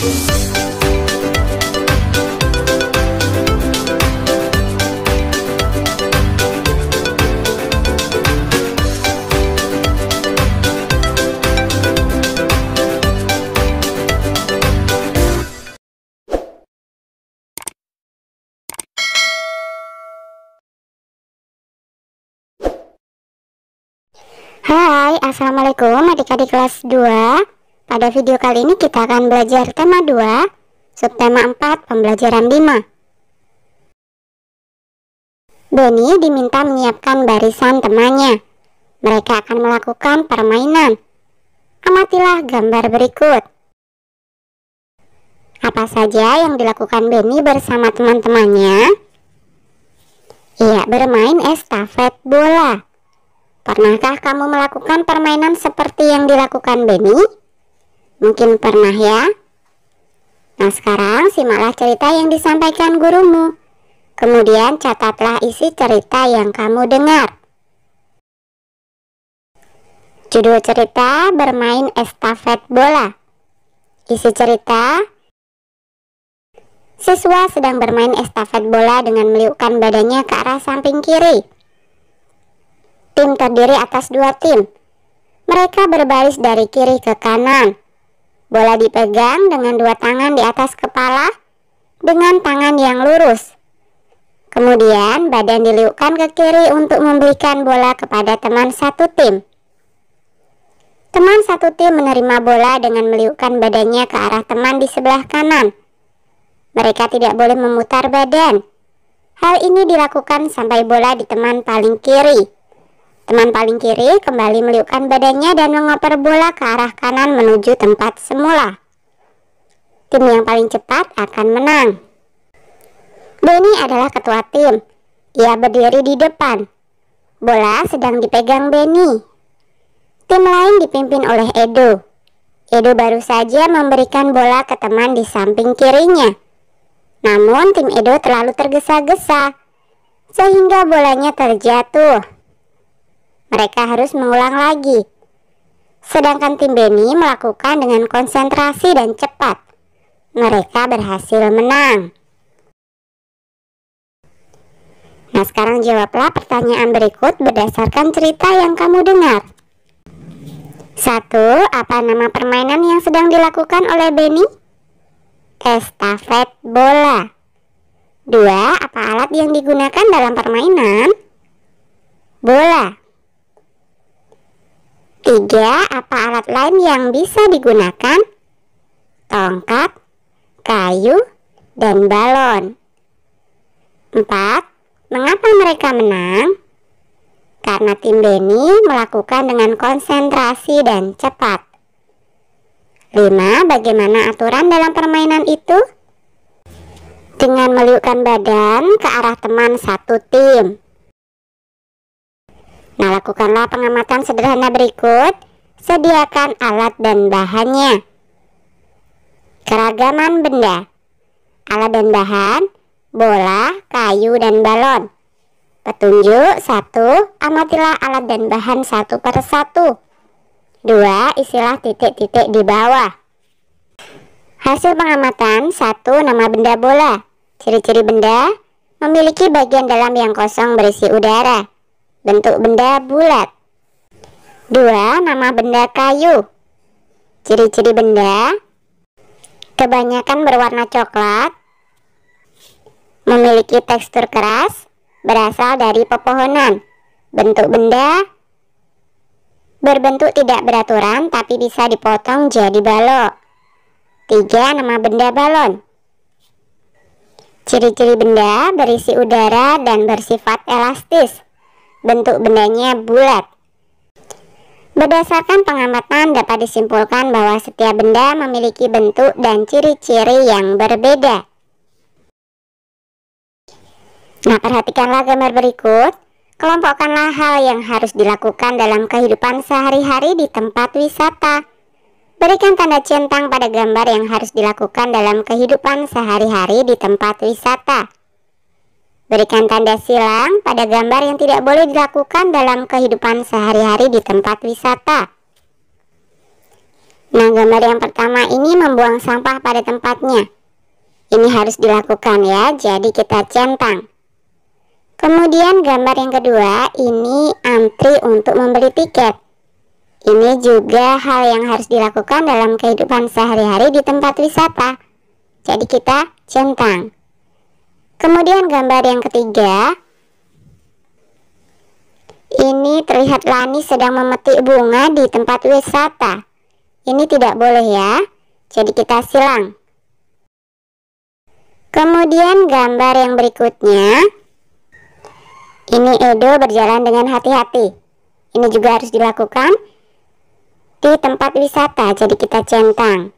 Hai, assalamualaikum adik-adik kelas 2. Pada video kali ini kita akan belajar tema 2, subtema 4, pembelajaran 5. Benny diminta menyiapkan barisan temannya. Mereka akan melakukan permainan. Amatilah gambar berikut. Apa saja yang dilakukan Benny bersama teman-temannya? Ia bermain estafet bola. Pernahkah kamu melakukan permainan seperti yang dilakukan Benny? Mungkin pernah ya? Nah, sekarang simaklah cerita yang disampaikan gurumu. Kemudian catatlah isi cerita yang kamu dengar. Judul cerita bermain estafet bola. Isi cerita: siswa sedang bermain estafet bola dengan meliukkan badannya ke arah samping kiri. Tim terdiri atas 2 tim. Mereka berbaris dari kiri ke kanan. Bola dipegang dengan 2 tangan di atas kepala dengan tangan yang lurus. Kemudian badan diliukkan ke kiri untuk memberikan bola kepada teman satu tim. Teman satu tim menerima bola dengan meliukkan badannya ke arah teman di sebelah kanan. Mereka tidak boleh memutar badan. Hal ini dilakukan sampai bola di teman paling kiri. Teman paling kiri kembali meliukkan badannya dan mengoper bola ke arah kanan menuju tempat semula. Tim yang paling cepat akan menang. Benny adalah ketua tim. Ia berdiri di depan. Bola sedang dipegang Benny. Tim lain dipimpin oleh Edo. Edo baru saja memberikan bola ke teman di samping kirinya. Namun tim Edo terlalu tergesa-gesa sehingga bolanya terjatuh. Mereka harus mengulang lagi. Sedangkan tim Benny melakukan dengan konsentrasi dan cepat. Mereka berhasil menang. Nah, sekarang jawablah pertanyaan berikut berdasarkan cerita yang kamu dengar. 1. Apa nama permainan yang sedang dilakukan oleh Benny? Estafet bola. 2. Apa alat yang digunakan dalam permainan? Bola. 3. Apa alat lain yang bisa digunakan? Tongkat, kayu, dan balon. 4. Mengapa mereka menang? Karena tim Benny melakukan dengan konsentrasi dan cepat. 5. Bagaimana aturan dalam permainan itu? Dengan meliukkan badan ke arah teman satu tim. Nah, lakukanlah pengamatan sederhana berikut. Sediakan alat dan bahannya. Keragaman benda. Alat dan bahan: bola, kayu, dan balon. Petunjuk: 1. Amatilah alat dan bahan satu per satu. 2. Isilah titik-titik di bawah. Hasil pengamatan: 1. Nama benda bola. Ciri-ciri benda: memiliki bagian dalam yang kosong berisi udara. Bentuk benda bulat. 2. Nama benda kayu. Ciri-ciri benda: kebanyakan berwarna coklat, memiliki tekstur keras, berasal dari pepohonan. Bentuk benda: berbentuk tidak beraturan tapi bisa dipotong jadi balok. 3. Nama benda balon. Ciri-ciri benda: berisi udara dan bersifat elastis. Bentuk bendanya bulat. Berdasarkan pengamatan dapat disimpulkan bahwa setiap benda memiliki bentuk dan ciri-ciri yang berbeda. Nah, perhatikanlah gambar berikut. Kelompokkanlah hal yang harus dilakukan dalam kehidupan sehari-hari di tempat wisata. Berikan tanda centang pada gambar yang harus dilakukan dalam kehidupan sehari-hari di tempat wisata. Berikan tanda silang pada gambar yang tidak boleh dilakukan dalam kehidupan sehari-hari di tempat wisata. Nah, gambar yang pertama ini membuang sampah pada tempatnya. Ini harus dilakukan ya, jadi kita centang. Kemudian gambar yang kedua ini antri untuk membeli tiket. Ini juga hal yang harus dilakukan dalam kehidupan sehari-hari di tempat wisata. Jadi kita centang. Kemudian gambar yang ketiga, ini terlihat Lani sedang memetik bunga di tempat wisata. Ini tidak boleh ya, jadi kita silang. Kemudian gambar yang berikutnya, ini Edo berjalan dengan hati-hati. Ini juga harus dilakukan di tempat wisata, jadi kita centang.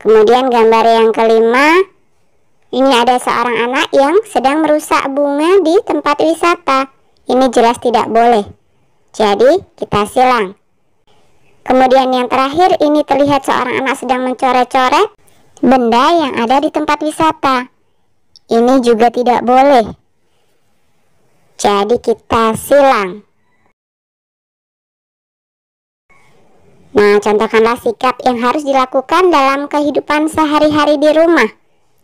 Kemudian gambar yang kelima, ini ada seorang anak yang sedang merusak bunga di tempat wisata. Ini jelas tidak boleh, jadi kita silang. Kemudian yang terakhir, ini terlihat seorang anak sedang mencoret-coret benda yang ada di tempat wisata. Ini juga tidak boleh, jadi kita silang. Nah, contohkanlah sikap yang harus dilakukan dalam kehidupan sehari-hari di rumah.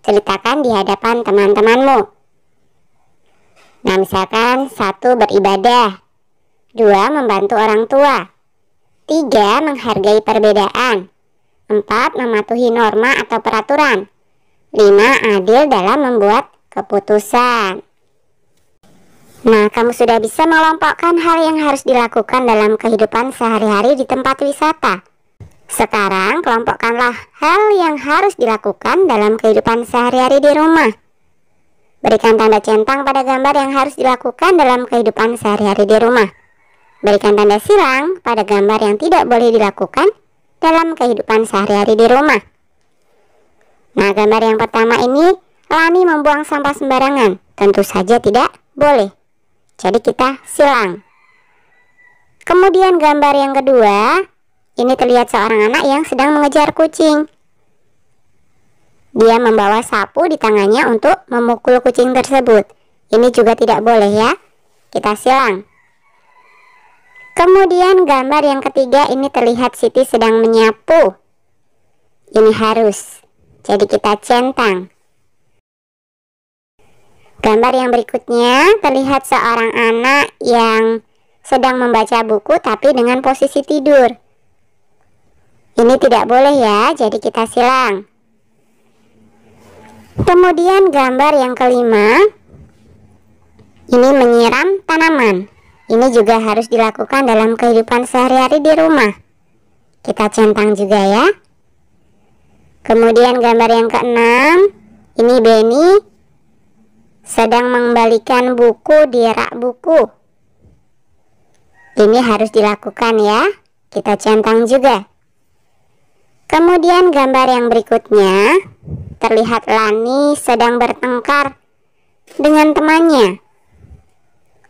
Ceritakan di hadapan teman-temanmu. Nah, misalkan 1. Beribadah, 2. Membantu orang tua, 3. Menghargai perbedaan, 4. Mematuhi norma atau peraturan, 5. Adil dalam membuat keputusan. Nah, kamu sudah bisa mengelompokkan hal yang harus dilakukan dalam kehidupan sehari-hari di tempat wisata. Sekarang, kelompokkanlah hal yang harus dilakukan dalam kehidupan sehari-hari di rumah. Berikan tanda centang pada gambar yang harus dilakukan dalam kehidupan sehari-hari di rumah. Berikan tanda silang pada gambar yang tidak boleh dilakukan dalam kehidupan sehari-hari di rumah. Nah, gambar yang pertama ini, Lani membuang sampah sembarangan. Tentu saja tidak boleh, jadi kita silang. Kemudian gambar yang kedua, ini terlihat seorang anak yang sedang mengejar kucing. Dia membawa sapu di tangannya untuk memukul kucing tersebut. Ini juga tidak boleh ya, kita silang. Kemudian gambar yang ketiga, ini terlihat Siti sedang menyapu. Ini harus, jadi kita centang. Gambar yang berikutnya, terlihat seorang anak yang sedang membaca buku tapi dengan posisi tidur. Ini tidak boleh ya, jadi kita silang. Kemudian gambar yang kelima, ini menyiram tanaman. Ini juga harus dilakukan dalam kehidupan sehari-hari di rumah. Kita centang juga ya. Kemudian gambar yang keenam, ini Beni sedang mengembalikan buku di rak buku. Ini harus dilakukan ya, kita centang juga. Kemudian gambar yang berikutnya, terlihat Lani sedang bertengkar dengan temannya.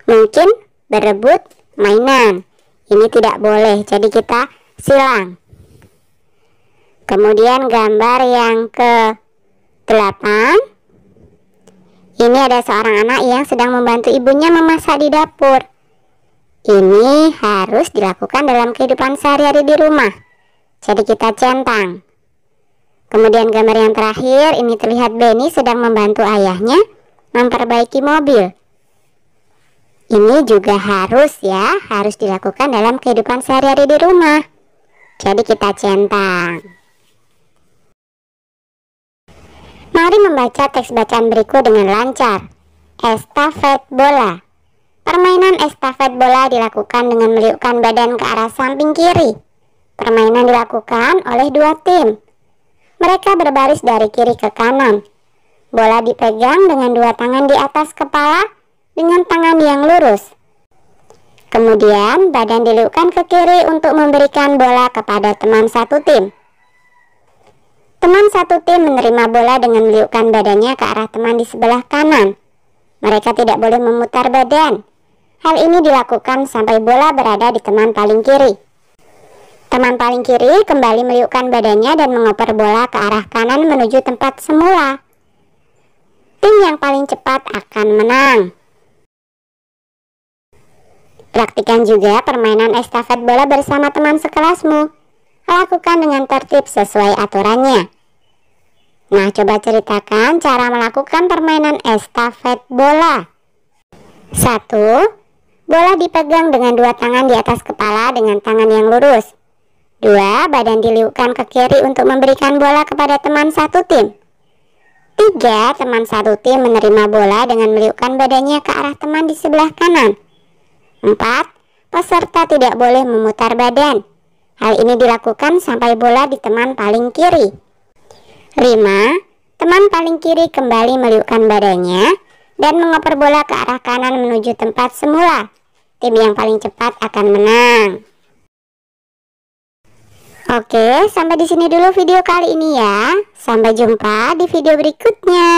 Mungkin berebut mainan. Ini tidak boleh, jadi kita silang. Kemudian gambar yang ke-8, ini ada seorang anak yang sedang membantu ibunya memasak di dapur. Ini harus dilakukan dalam kehidupan sehari-hari di rumah, jadi kita centang. Kemudian gambar yang terakhir, ini terlihat Beni sedang membantu ayahnya memperbaiki mobil. Ini juga harus ya, harus dilakukan dalam kehidupan sehari-hari di rumah, jadi kita centang. Mari membaca teks bacaan berikut dengan lancar. Estafet bola. Permainan estafet bola dilakukan dengan meliukkan badan ke arah samping kiri. Permainan dilakukan oleh 2 tim. Mereka berbaris dari kiri ke kanan. Bola dipegang dengan 2 tangan di atas kepala dengan tangan yang lurus. Kemudian badan diliukkan ke kiri untuk memberikan bola kepada teman satu tim. Teman satu tim menerima bola dengan meliukkan badannya ke arah teman di sebelah kanan. Mereka tidak boleh memutar badan. Hal ini dilakukan sampai bola berada di teman paling kiri. Teman paling kiri kembali meliukkan badannya dan mengoper bola ke arah kanan menuju tempat semula. Tim yang paling cepat akan menang. Praktikan juga permainan estafet bola bersama teman sekelasmu. Lakukan dengan tertib sesuai aturannya. Nah, coba ceritakan cara melakukan permainan estafet bola. 1. Bola dipegang dengan dua tangan di atas kepala dengan tangan yang lurus. 2. Badan diliukkan ke kiri untuk memberikan bola kepada teman satu tim. 3. Teman satu tim menerima bola dengan meliukkan badannya ke arah teman di sebelah kanan. 4. Peserta tidak boleh memutar badan. Hal ini dilakukan sampai bola di teman paling kiri. 5. Teman paling kiri kembali meliukkan badannya dan mengoper bola ke arah kanan menuju tempat semula. Tim yang paling cepat akan menang. Oke, sampai di sini dulu video kali ini ya. Sampai jumpa di video berikutnya.